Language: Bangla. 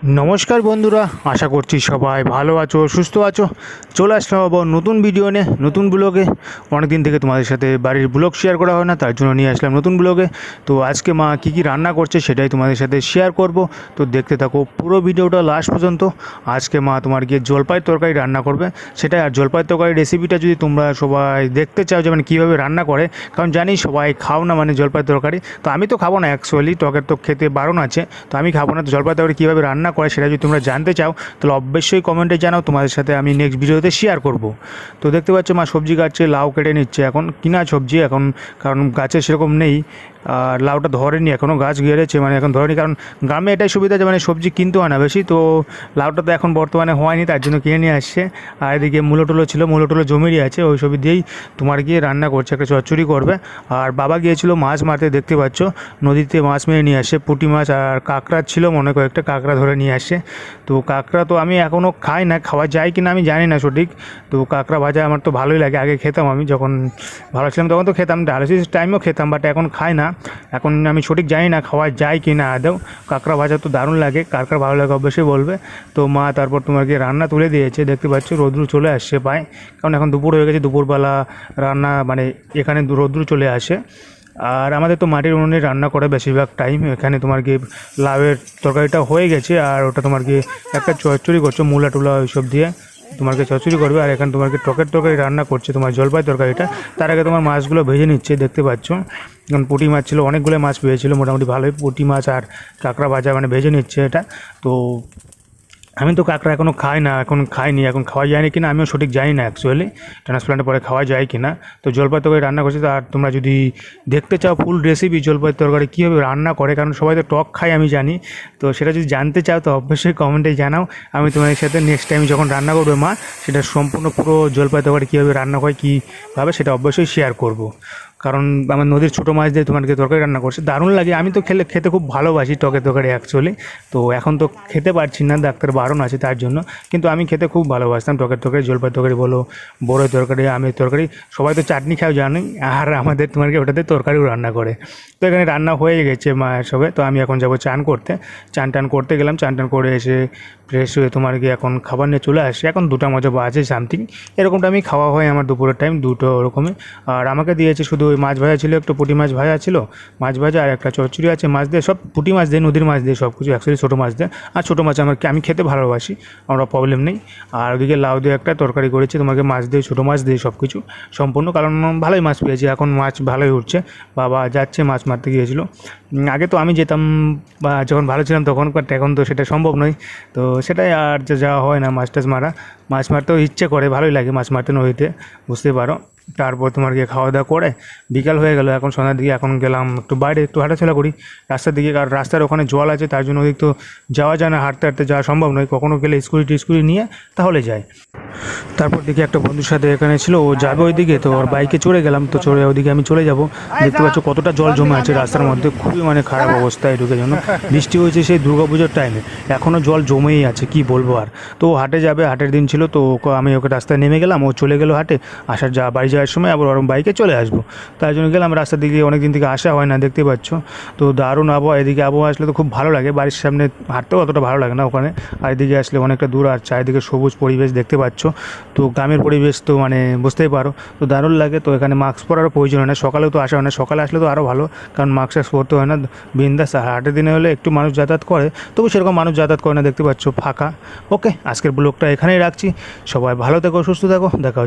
নমস্কার বন্ধুরা, আশা করছি সবাই ভালো আছো, সুস্থ আছো। চলে আসলাম আবার নতুন ভিডিও নিয়ে, নতুন ব্লগে। অনেকদিন থেকে তোমাদের সাথে বাড়ির ব্লগ শেয়ার করা হয় না, তার জন্য নিয়ে আসলাম নতুন ব্লগে। তো আজকে মা কী রান্না করছে সেটাই তোমাদের সাথে শেয়ার করব। তো দেখতে থাকো পুরো ভিডিওটা লাস্ট পর্যন্ত। আজকে মা তোমার গিয়ে জলপাইয়ের তরকারি রান্না করবে সেটাই। আর জলপাইয়ের তরকারি রেসিপিটা যদি তোমরা সবাই দেখতে চাও যে মানে কীভাবে রান্না করে, কারণ জানি সবাই খাও না মানে জলপাইয়ের তরকারি, তো আমি তো খাবো না অ্যাকচুয়ালি, টকের তো খেতে বারণ আছে, তো আমি খাবো না। তো জলপাইয়ের তরকারি কীভাবে রান্না করে সেটা যদি তোমরা জানতে চাও তাহলে অবশ্যই কমেন্টে জানাও, তোমাদের সাথে আমি নেক্সট ভিডিওতে শেয়ার করব। তো দেখতে পাচ্ছ মা সবজি কাটছে, লাউ কেটে নিচ্ছে। এখন কিনা সবজি এখন, কারণ গাছে সেরকম নেই, আর লাউটা ধরেনি এখনও, গাছ গেড়েছে মানে এখন ধরেনি। কারণ গ্রামে এটাই সুবিধা যে মানে সবজি কিনতে হয় না বেশি, তো লাউটা তো এখন বর্তমানে হয়নি, তার জন্য কিনে নিয়ে আসছে। আর এদিকে মূলো টুলো ছিল, মূলো টুলো জমিরই আছে, ওই সবই দিয়েই তোমার গিয়ে রান্না করছে, একটা চচ্চড়ি করবে। আর বাবা গিয়েছিল মাছ মারতে, দেখতে পাচ্ছ নদীতে মাছ মেরে নিয়ে আসছে, পুঁটি মাছ আর কাঁকড়া ছিল মনে কয়েকটা, কাঁকড়া ধরে নিয়ে আসছে। তো কাঁকড়া তো আমি এখনও খাই না, খাওয়া যায় কি না আমি জানি না সঠিক। তো কাঁকড়া ভাজা আমার তো ভালোই লাগে, আগে খেতাম, আমি যখন ভালো ছিলাম তখন তো খেতাম, ডায়ালিসিস টাইমেও খেতাম, বাট এখন খাই না। এখন আমি সঠিক জানি না খাওয়া যায় কি না আদৌ। কাঁকড়া ভাজা তো দারুণ লাগে, কাঁকড়া ভালো লাগে অবশ্যই বলবে। তো মা তারপর তোমার কি রান্না তুলে দিয়েছে, দেখতে পাচ্ছ রৌদ্র চলে আসছে পায়, কারণ এখন দুপুর হয়ে গেছে, দুপুরবেলা রান্না মানে এখানে রৌদ্র চলে আসে। আর আমাদের তো মাটির উনুনে রান্না করে বেশিরভাগ টাইম। এখানে তোমার কি লাউয়ের তরকারিটা হয়ে গেছে, আর ওটা তোমার কি একটা চচ্চড়ি করছো মূলা টুলা ওইসব দিয়ে তোমাকে চচ্চড়ি করবে। আর এখানে তোমাকে টকের তরকারি রান্না করছে, তোমার জলপাই তরকারিটা। তার আগে তোমার মাছগুলো ভেজে নিচ্ছে, দেখতে পাচ্ছ। কারণ পুঁটি মাছ ছিল, অনেকগুলো মাছ পেয়েছিল মোটামুটি ভালোই, পুঁটি মাছ আর কাঁকড়া ভাজা মানে ভেজে নিচ্ছে এটা। তো আমি তো কাঁকড়া এখনও খাই না, এখন খাইনি, এখন খাওয়া যায়নি কিনা আমিও সঠিক জানি না অ্যাকচুয়ালি, ট্রান্সপ্লান্টের পরে খাওয়া যায় কি না। তো জলপাই তরকারি রান্না করছি। আর তোমরা যদি দেখতে চাও ফুল রেসিপি জলপাই তরকারি কীভাবে রান্না করে, কারণ সবাই তো টক খায় আমি জানি, তো সেটা যদি জানতে চাও তো অবশ্যই কমেন্টে জানাও। আমি তোমাদের সাথে নেক্সট টাইম যখন রান্না করবে মা, সেটা সম্পূর্ণ পুরো জলপাই তরকারি কীভাবে রান্না হয় কীভাবে সেটা অবশ্যই শেয়ার করব। কারণ আমার নদীর ছোটো মাছ দিয়ে তোমাকে তরকারি রান্না করছে, দারুণ লাগে। আমি তো খেতে খুব ভালোবাসি টকের তরকারি অ্যাকচুয়ালি। তো এখন তো খেতে পারছি না, ডাক্তার বারণ আছে তার জন্য, কিন্তু আমি খেতে খুব ভালোবাসতাম টকের তরকারি, জলপাই তরকারি বলো, বড়ই তরকারি, আমের তরকারি। সবাই তো চাটনি খাও জানি, আর আমাদের তোমাকে ওটাতে তরকারিও রান্না করে। তো এখানে রান্না হয়ে গেছে মায়ের সবে। তো আমি এখন যাবো চান করতে, চান টান করতে গেলাম, চান টান করে এসে ফ্রেশ হয়ে তোমার গিয়ে এখন খাবার নিয়ে চলে আসে। এখন 2টা মজা বাজে সামথিং এরকমটা আমি খাওয়া হয় আমার দুপুরের টাইম 2টো ওরকমই। আর আমাকে দিয়েছে শুধু ওই মাছ ভাজা ছিল, একটু পুঁটি মাছ ভাজা ছিল, মাছ ভাজা, আর একটা চচ্চড়ি আছে মাছ দিয়ে, সব পুঁটি মাছ দিয়ে, নদীর মাছ দিয়ে সব কিছু, অ্যাকচুয়ালি ছোটো মাছ দিয়ে। আর ছোটো মাছ আমি খেতে ভালোবাসি, আমরা প্রবলেম নেই। আর ওদিকে লাউ দিয়ে একটা তরকারি করেছে তোমাকে, মাছ দিয়ে, ছোটো মাছ দিয়ে সব কিছু সম্পূর্ণ, কারণ ভালোই মাছ পেয়েছি, এখন মাছ ভালোই উঠছে। বাবা যাচ্ছে মাছ মারতে গিয়েছিল, আগে তো আমি যেতাম বা যখন ভালো ছিলাম তখন, বাট এখন তো সেটা সম্ভব নয়। তো সেটাই আর যাওয়া হয় না মাছ টাছ মারা। মাছ মারতেও ইচ্ছে করে, ভালোই লাগে মাছ মারতে নদীতে, বুঝতে পারো। তারপর তোমার গিয়ে খাওয়া দাওয়া করে বিকাল হয়ে গেল, এখন সন্ধ্যার দিকে এখন গেলাম একটু বাইরে, একটু হাঁটাচলা করি রাস্তার দিকে। আর রাস্তার ওখানে জল আছে, তার জন্য ওদিক তো যাওয়া যায় না, হাঁটতে হাঁটতে যাওয়া সম্ভব নয়, কখনও গেলে স্কুটি নিয়ে তাহলে যায়। তারপর দেখি একটা বন্ধুর সাথে এখানে ছিল, ও যাবে ওইদিকে, তো ওর বাইকে চড়ে গেলাম, তো চড়ে ওইদিকে আমি চলে যাব। দেখতে পাচ্ছ কতটা জল জমে আছে রাস্তার মধ্যে, খুবই মানে খারাপ অবস্থায় ঢুকে, জন্য বৃষ্টি হয়েছে সেই দুর্গাপুজোর টাইমে, এখনও জল জমেই আছে, কি বলবো। আর তো হাটে যাবে, হাটের দিন ছিল, তো আমি ওকে রাস্তায় নেমে গেলাম, ও চলে গেলো হাটে, বাড়ি যাওয়ার সময় আবার ওরম বাইকে চলে আসবো, তাই জন্য গেলাম রাস্তার দিকে, অনেক দিন থেকে আসা হয় না, দেখতে পাচ্ছ। তো দারুণ আবহাওয়া, এদিকে আবহাওয়া আসলে তো খুব ভালো লাগে, বাড়ির সামনে হাঁটতেও অতটা ভালো লাগে না ওখানে, আর এদিকে আসলে অনেকটা দূর, আর চারিদিকে সবুজ পরিবেশ দেখতে পাচ্ছ। তো গ্রামের পরিবেশ তো মানে বুঝতেই পারো, তো দারুণ লাগে। তো এখানে মাস্ক পরারও প্রয়োজন হয় না, সকালেও তো আসা হয় না, সকালে আসলে তো আরও ভালো, কারণ মাস্ক পরতে হয় না, বিন্দাস। হাটের দিনে হলে একটু মানুষ যাতায়াত করে, তবু সেরকম মানুষ যাতায়াত করে না, দেখতে পাচ্ছ ফাঁকা। ওকে, আজকের ব্লগটা এখানেই রাখছি, সবাই ভালো থেকো, সুস্থ থাকো, দেখা